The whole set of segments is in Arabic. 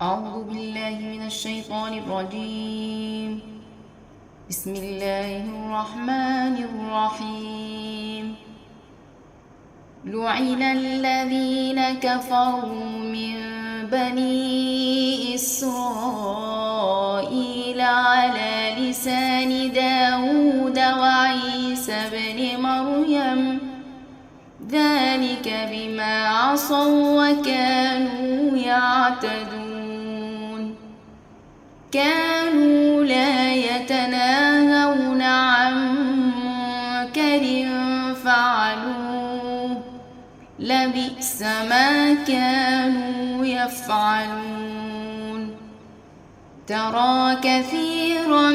أعوذ بالله من الشيطان الرجيم. بسم الله الرحمن الرحيم. لعن الذين كفروا من بني إسرائيل على لسان داود وعيسى بن مريم ذلك بما عصوا وكانوا يعتدون. كانوا لا يتناهون عن منكر فعلوه لبئس ما كانوا يفعلون. ترى كثيرا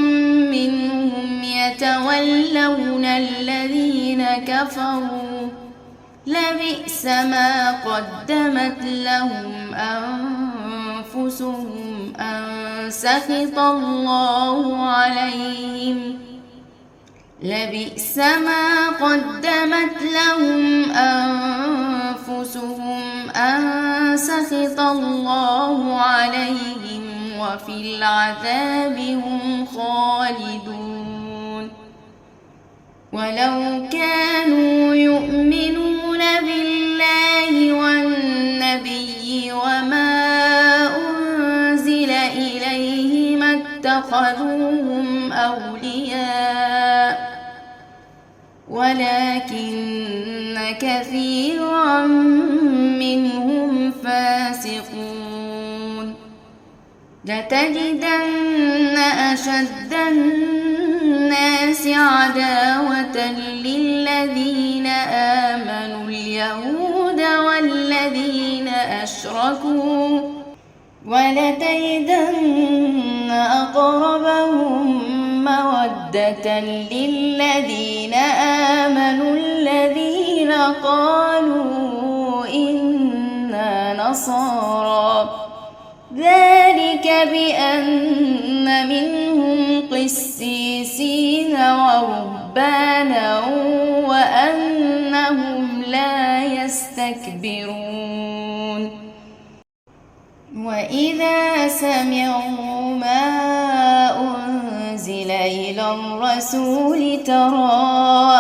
منهم يتولون الذين كفروا لبئس ما قدمت لهم أنفسهم أن سخط الله عليهم لبئس ما قدمت لهم أنفسهم أن سخط الله عليهم وفي العذاب هم خالدون. ولو كانوا يؤمنون بالله والنبي وما أنزل إليه ما اتخذوهم أولياء ولكن كثيرا منهم فاسقون. لتجدن أشد الناس عداوة للذين آمنوا اليهود والذين أشركوا ولتجدن أقربهم مودة للذين آمنوا الذين قالوا إنا نصارى ذلك بأن منهم قسيسين ورهبانا وأنهم لا يستكبرون. وإذا سمعوا ما أنزل إلى الرسول ترى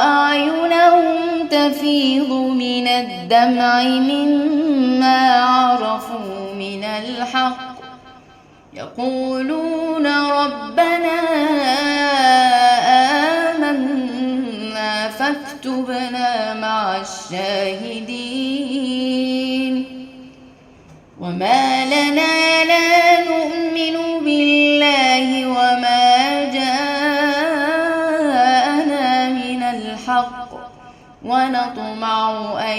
أعينهم تفيض من الدمع مما عرفوا من الحق يقولون ربنا آمنا فاكتبنا مع الشاهدين. وما لنا لا نؤمن بالله وما جاءنا من الحق ونطمع أن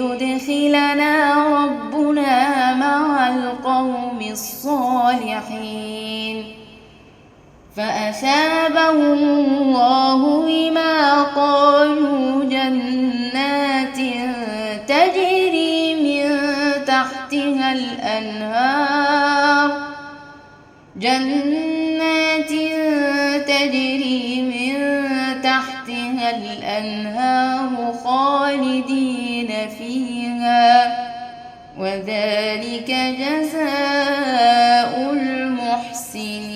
يدخلنا ربنا مع القوم الصالحين. فأثابهم الله بما قالوا جنات تجري من تحتها الأنهار خالدين فيها وذلك جزاء المحسنين.